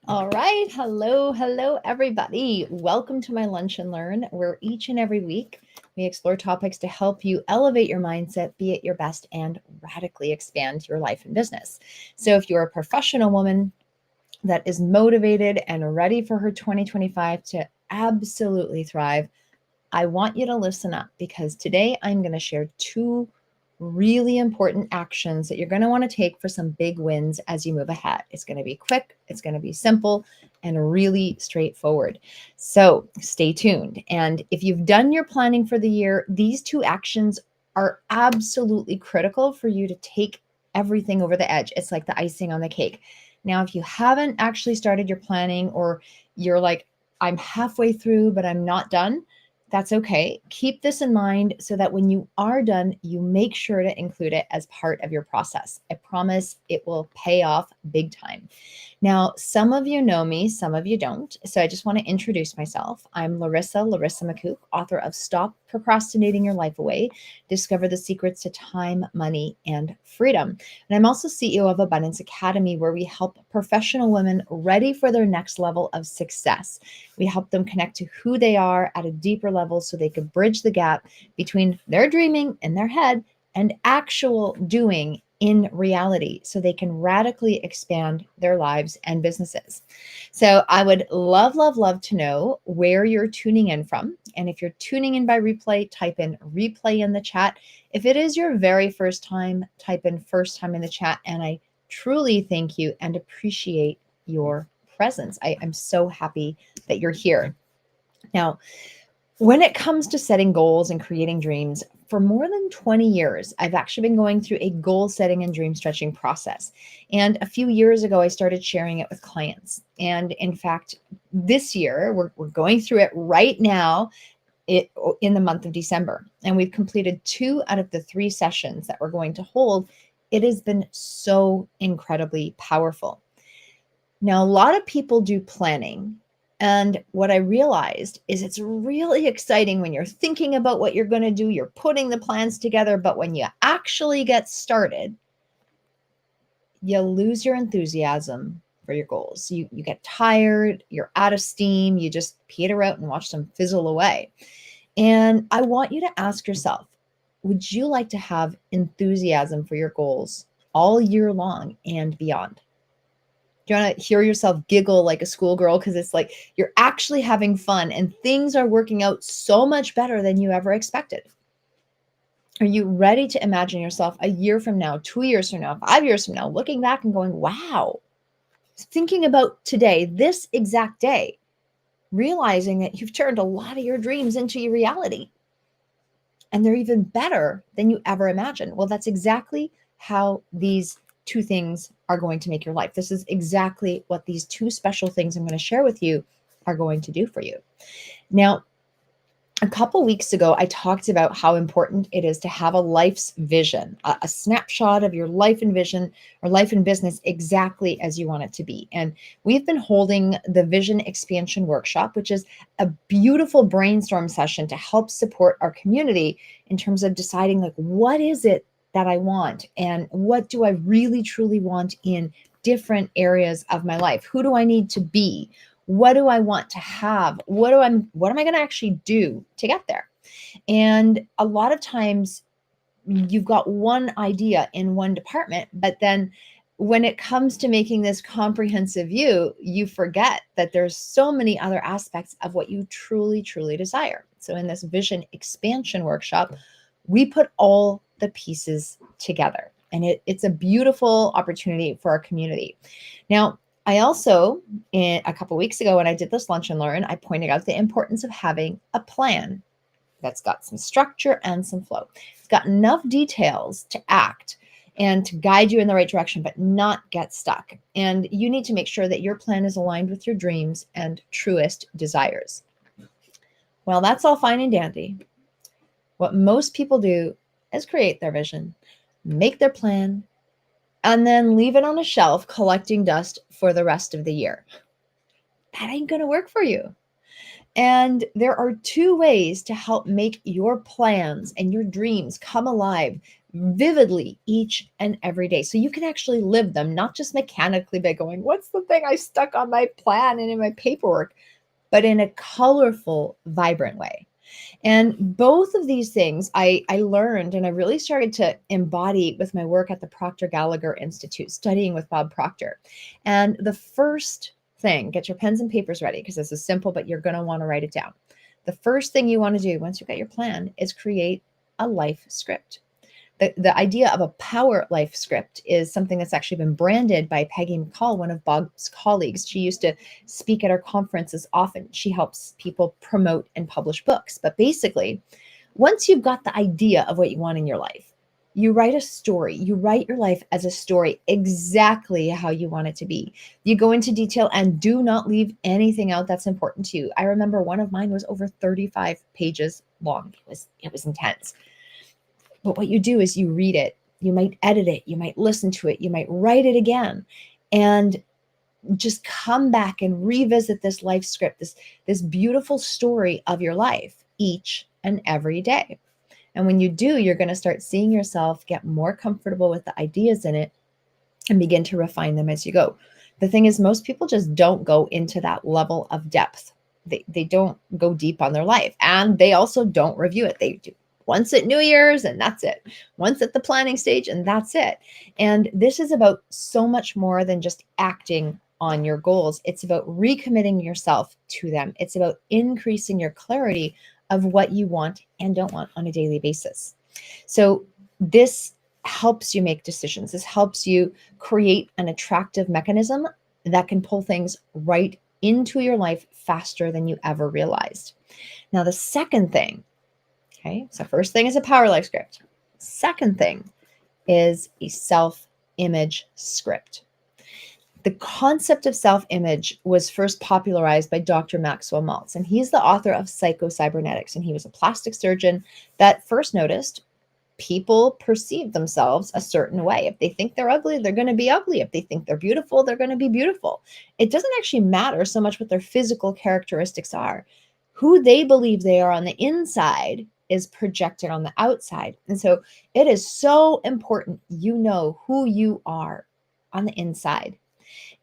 All right. Hello, everybody. Welcome to my Lunch and Learn, where each and every week we explore topics to help you elevate your mindset, be at your best, and radically expand your life and business. So, if you're a professional woman that is motivated and ready for her 2025 to absolutely thrive, I want you to listen up because today I'm going to share two really important actions that you're going to want to take for some big wins as you move ahead. It's going to be quick, it's going to be simple, and really straightforward. So stay tuned. And if you've done your planning for the year, these two actions are absolutely critical for you to take everything over the edge. It's like the icing on the cake. Now, if you haven't actually started your planning or you're like, I'm halfway through, but I'm not done, that's okay. Keep this in mind so that when you are done, you make sure to include it as part of your process. I promise it will pay off big time. Now, some of you know me, some of you don't. So I just want to introduce myself. I'm Larissa McCook, author of Stop Procrastinating Your Life Away, Discover the Secrets to Time, Money, and Freedom. And I'm also CEO of Abundance Academy, where we help professional women ready for their next level of success. We help them connect to who they are at a deeper level so they can bridge the gap between their dreaming in their head and actual doing in reality so they can radically expand their lives and businesses. So I would love to know where you're tuning in from. And if you're tuning in by replay, type in replay in the chat. If it is your very first time, type in first time in the chat. And I truly thank you and appreciate your presence. I'm so happy that you're here. Now, when it comes to setting goals and creating dreams, for more than 20 years, I've actually been going through a goal setting and dream stretching process. And a few years ago, I started sharing it with clients. And in fact, this year, we're going through it right now in the month of December. And we've completed 2 out of the 3 sessions that we're going to hold. It has been so incredibly powerful. Now, a lot of people do planning. And what I realized is it's really exciting when you're thinking about what you're going to do, you're putting the plans together, but when you actually get started, you lose your enthusiasm for your goals. You get tired, you're out of steam, you just peter out and watch them fizzle away. And I want you to ask yourself, would you like to have enthusiasm for your goals all year long and beyond? Do you want to hear yourself giggle like a schoolgirl? Because it's like you're actually having fun and things are working out so much better than you ever expected. Are you ready to imagine yourself a year from now, 2 years from now, 5 years from now, looking back and going, wow, thinking about today, this exact day, realizing that you've turned a lot of your dreams into your reality and they're even better than you ever imagined? Well, that's exactly how these 2 things are going to make your life. This is exactly what these 2 special things I'm going to share with you are going to do for you. Now, a couple weeks ago, I talked about how important it is to have a life's vision, a snapshot of your life and vision or life and business exactly as you want it to be. And we've been holding the Vision Expansion Workshop, which is a beautiful brainstorm session to help support our community in terms of deciding, like, what is it that I want and what do I really truly want in different areas of my life? Who do I need to be? What do I want to have? What am I going to actually do to get there? And a lot of times you've got one idea in one department, but then when it comes to making this comprehensive view, you forget that there's so many other aspects of what you truly desire. So in this Vision Expansion Workshop, we put all the pieces together, and it's a beautiful opportunity for our community. Now, I also, a couple of weeks ago when I did this Lunch and Learn, I pointed out the importance of having a plan that's got some structure and some flow. It's got enough details to act and to guide you in the right direction, but not get stuck. And you need to make sure that your plan is aligned with your dreams and truest desires. Well, that's all fine and dandy. What most people do is create their vision, make their plan, and then leave it on a shelf collecting dust for the rest of the year. That ain't going to work for you. And there are 2 ways to help make your plans and your dreams come alive vividly each and every day. So you can actually live them, not just mechanically by going, what's the thing I stuck on my plan and in my paperwork, but in a colorful, vibrant way. And both of these things I learned and I really started to embody with my work at the Proctor Gallagher Institute, studying with Bob Proctor. And the first thing, get your pens and papers ready because this is simple, but you're going to want to write it down. The first thing you want to do once you've got your plan is create a life script. The idea of a power life script is something that's actually been branded by Peggy McCall, one of Bob's colleagues. She used to speak at our conferences often. She helps people promote and publish books. But basically, once you've got the idea of what you want in your life, you write a story. You write your life as a story exactly how you want it to be. You go into detail and do not leave anything out that's important to you. I remember one of mine was over 35 pages long. It was intense. But what you do is you read it, you might edit it, you might listen to it, you might write it again, and just come back and revisit this life script, this beautiful story of your life each and every day. And when you do, you're going to start seeing yourself get more comfortable with the ideas in it and begin to refine them as you go. The thing is, most people just don't go into that level of depth. They don't go deep on their life, and they also don't review it. They do once at New Year's and that's it. Once at the planning stage and that's it. And this is about so much more than just acting on your goals. It's about recommitting yourself to them. It's about increasing your clarity of what you want and don't want on a daily basis. So this helps you make decisions. This helps you create an attractive mechanism that can pull things right into your life faster than you ever realized. Now, the second thing, okay, so first thing is a power life script. Second thing is a self-image script. The concept of self-image was first popularized by Dr. Maxwell Maltz, and he's the author of Psycho-Cybernetics, and he was a plastic surgeon that first noticed people perceive themselves a certain way. If they think they're ugly, they're going to be ugly. If they think they're beautiful, they're going to be beautiful. It doesn't actually matter so much what their physical characteristics are. Who they believe they are on the inside is projected on the outside. And so it is so important you know who you are on the inside.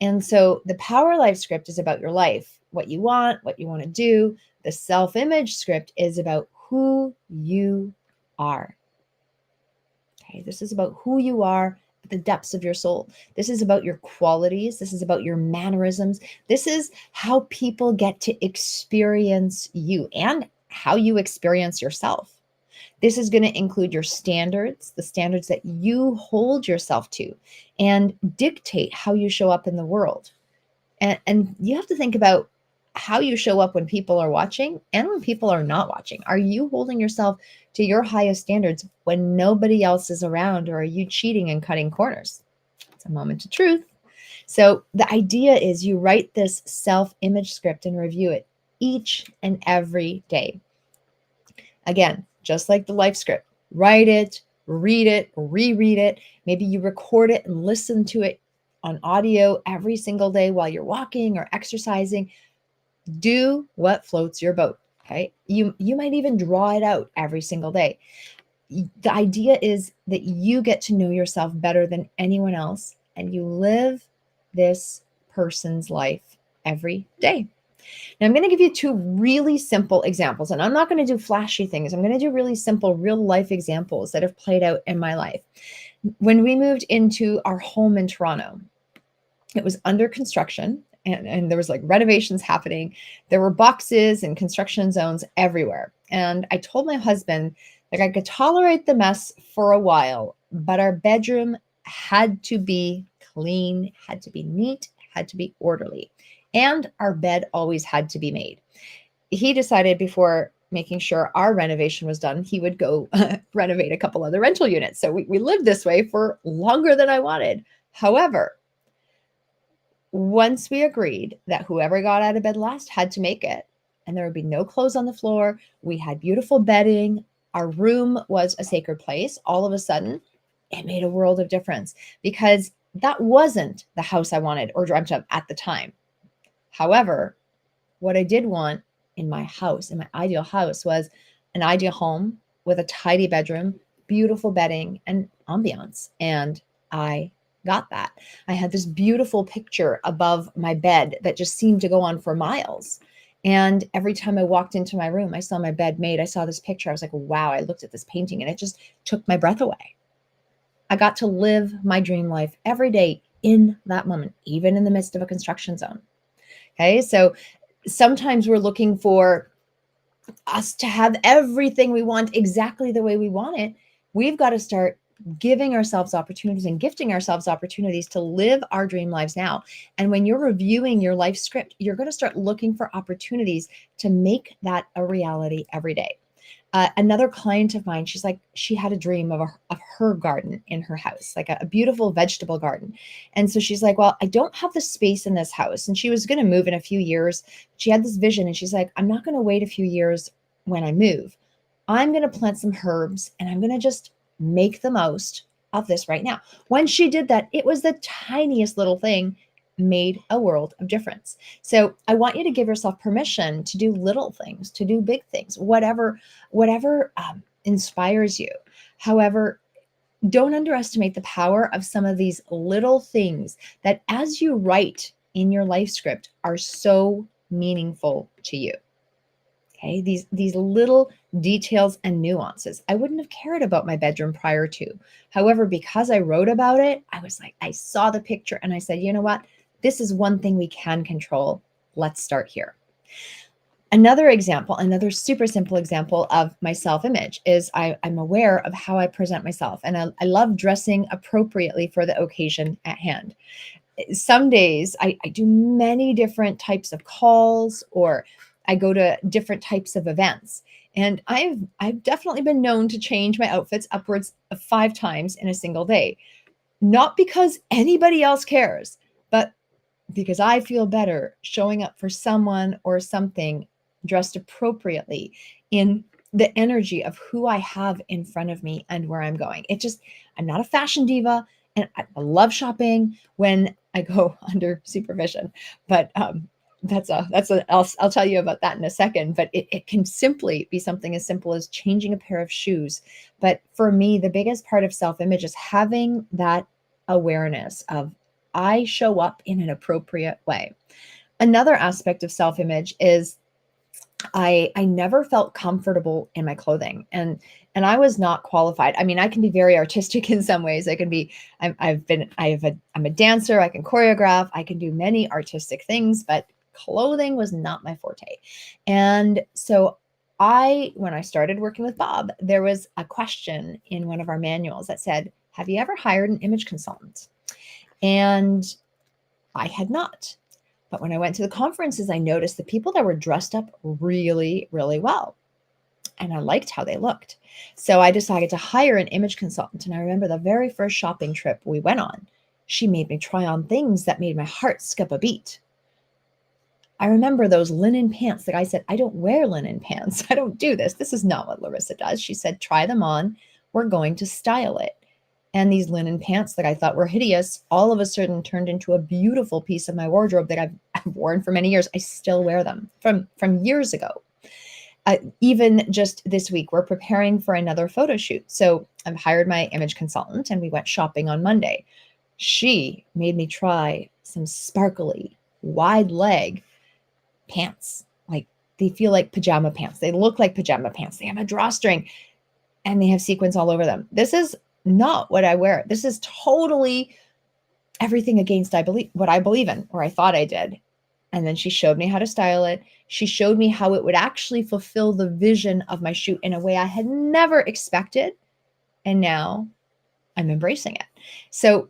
And so the power life script is about your life, what you want to do. The self-image script is about who you are. Okay, this is about who you are at the depths of your soul. This is about your qualities. This is about your mannerisms. This is how people get to experience you and how you experience yourself. This is going to include your standards, the standards that you hold yourself to, and dictate how you show up in the world. And you have to think about how you show up when people are watching and when people are not watching. Are you holding yourself to your highest standards when nobody else is around, or are you cheating and cutting corners? It's a moment of truth. So the idea is you write this self-image script and review it each and every day. Again, just like the life script, write it, read it, reread it. Maybe you record it and listen to it on audio every single day while you're walking or exercising. Do what floats your boat. Okay. You might even draw it out every single day. The idea is that you get to know yourself better than anyone else, and you live this person's life every day. Now, I'm going to give you two really simple examples, and I'm not going to do flashy things. I'm going to do really simple, real life examples that have played out in my life. When we moved into our home in Toronto, it was under construction, and there was like renovations happening. There were boxes and construction zones everywhere. And I told my husband that I could tolerate the mess for a while, but our bedroom had to be clean, had to be neat, had to be orderly. And our bed always had to be made. He decided before making sure our renovation was done, he would go renovate a couple other rental units. So we lived this way for longer than I wanted. However, once we agreed that whoever got out of bed last had to make it, and there would be no clothes on the floor, we had beautiful bedding, our room was a sacred place, all of a sudden, it made a world of difference because that wasn't the house I wanted or dreamt of at the time. However, what I did want in my house, in my ideal house, was an ideal home with a tidy bedroom, beautiful bedding and ambiance. And I got that. I had this beautiful picture above my bed that just seemed to go on for miles. And every time I walked into my room, I saw my bed made. I saw this picture. I was like, wow, I looked at this painting and it just took my breath away. I got to live my dream life every day in that moment, even in the midst of a construction zone. Okay. So sometimes we're looking for us to have everything we want exactly the way we want it. We've got to start giving ourselves opportunities and gifting ourselves opportunities to live our dream lives now. And when you're reviewing your life script, you're going to start looking for opportunities to make that a reality every day. Another client of mine, she's like, she had a dream of her garden in her house, like a beautiful vegetable garden. And so she's like, well, I don't have the space in this house. And she was going to move in a few years. She had this vision and she's like, I'm not going to wait a few years when I move. I'm going to plant some herbs and I'm going to just make the most of this right now. When she did that, it was the tiniest little thing, made a world of difference. So I want you to give yourself permission to do little things, to do big things, whatever inspires you. However, don't underestimate the power of some of these little things that, as you write in your life script, are so meaningful to you. Okay, these little details and nuances. I wouldn't have cared about my bedroom prior to. However, because I wrote about it, I was like, I saw the picture and I said, you know what? This is one thing we can control. Let's start here. Another example, another super simple example of my self-image is I'm aware of how I present myself, and I love dressing appropriately for the occasion at hand. Some days I do many different types of calls, or I go to different types of events. And I've definitely been known to change my outfits upwards of 5 times in a single day. Not because anybody else cares, but because I feel better showing up for someone or something dressed appropriately in the energy of who I have in front of me and where I'm going. I'm not a fashion diva, and I love shopping when I go under supervision. But I'll tell you about that in a second. But it can simply be something as simple as changing a pair of shoes. But for me, the biggest part of self-image is having that awareness of, I show up in an appropriate way. Another aspect of self-image is I never felt comfortable in my clothing, and I was not qualified. I mean, I can be very artistic in some ways. I can be, I'm a dancer. I can choreograph. I can do many artistic things, but clothing was not my forte. And so when I started working with Bob, there was a question in one of our manuals that said, have you ever hired an image consultant? And I had not. But when I went to the conferences, I noticed the people that were dressed up really, really well. And I liked how they looked. So I decided to hire an image consultant. And I remember the very first shopping trip we went on, she made me try on things that made my heart skip a beat. I remember those linen pants that I said, I don't wear linen pants. I don't do this. This is not what Larissa does. She said, try them on. We're going to style it. And these linen pants that I thought were hideous, all of a sudden turned into a beautiful piece of my wardrobe that I've worn for many years. I still wear them from years ago. Even just this week, we're preparing for another photo shoot. So I've hired my image consultant and we went shopping on Monday. She made me try some sparkly, wide leg pants. Like, they feel like pajama pants. They look like pajama pants. They have a drawstring and they have sequins all over them. This is not what I wear. This is totally everything against what I believe in, or I thought I did. And then she showed me how to style it. She showed me how it would actually fulfill the vision of my shoot in a way I had never expected. And now I'm embracing it. So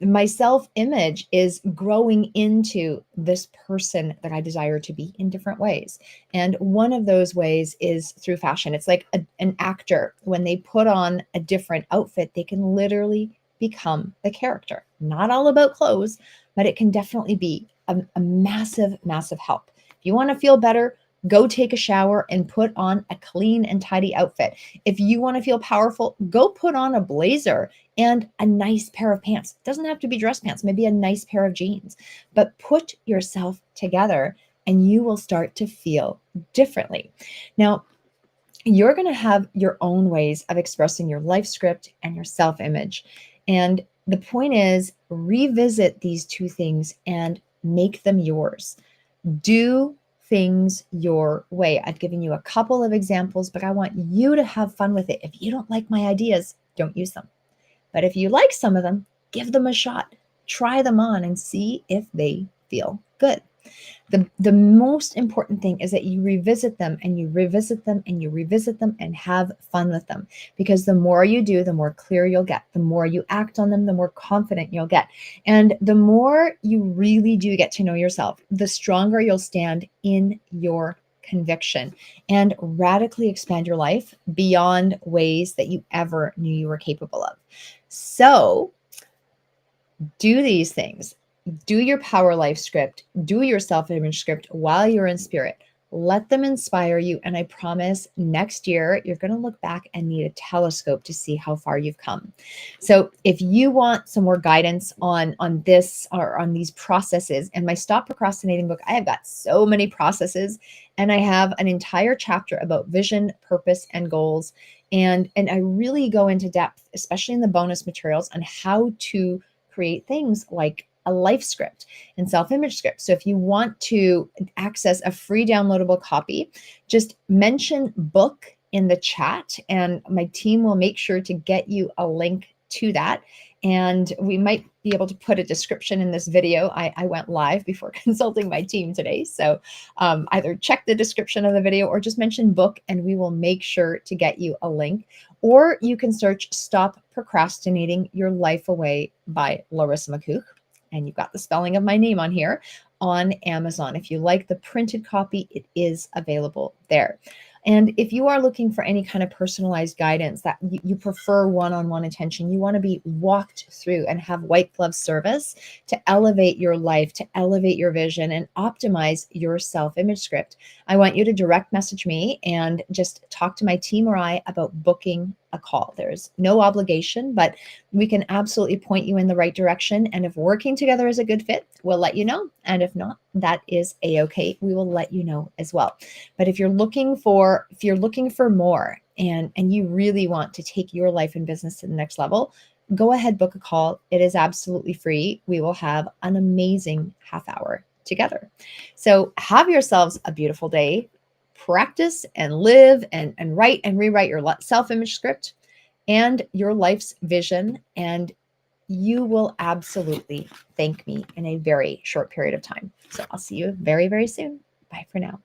my self-image is growing into this person that I desire to be in different ways. And one of those ways is through fashion. It's like an actor. When they put on a different outfit, they can literally become the character. Not all about clothes, but it can definitely be a massive, massive help. If you want to feel better, go take a shower and put on a clean and tidy outfit. If you want to feel powerful, go put on a blazer and a nice pair of pants. It doesn't have to be dress pants, maybe a nice pair of jeans, but put yourself together and you will start to feel differently. Now, you're going to have your own ways of expressing your life script and your self-image. And the point is, revisit these two things and make them yours. Do things your way. I've given you a couple of examples, but I want you to have fun with it. If you don't like my ideas, don't use them. But if you like some of them, give them a shot. Try them on and see if they feel good. The most important thing is that you revisit them and you revisit them and you revisit them and have fun with them, because the more you do, the more clear you'll get. The more you act on them, the more confident you'll get. And the more you really do get to know yourself, the stronger you'll stand in your conviction and radically expand your life beyond ways that you ever knew you were capable of. So do these things. Do your power life script, do your self-image script while you're in spirit. Let them inspire you. And I promise next year, you're going to look back and need a telescope to see how far you've come. So if you want some more guidance on this or on these processes, and my Stop Procrastinating book, I have got so many processes, and I have an entire chapter about vision, purpose, and goals. And I really go into depth, especially in the bonus materials, on how to create things like a life script and self-image script. So if you want to access a free downloadable copy, just mention book in the chat and my team will make sure to get you a link to that. And we might be able to put a description in this video. I went live before consulting my team today. So either check the description of the video or just mention book and we will make sure to get you a link. Or you can search Stop Procrastinating Your Life Away by Larissa McCook. And you've got the spelling of my name on here on Amazon. If you like the printed copy, it is available there. And if you are looking for any kind of personalized guidance, that you prefer one-on-one attention, you want to be walked through and have white glove service to elevate your life, to elevate your vision and optimize your self-image script, I want you to direct message me and just talk to my team or I about booking a call. There's no obligation, but we can absolutely point you in the right direction. And if working together is a good fit, we'll let you know. And if not, that is a-okay. We will let you know as well. But if you're looking for more and you really want to take your life and business to the next level, go ahead, book a call. It is absolutely free. We will have an amazing half hour together. So have yourselves a beautiful day. Practice and live and write and rewrite your self-image script and your life's vision, and you will absolutely thank me in a very short period of time. So I'll see you very, very soon. Bye for now.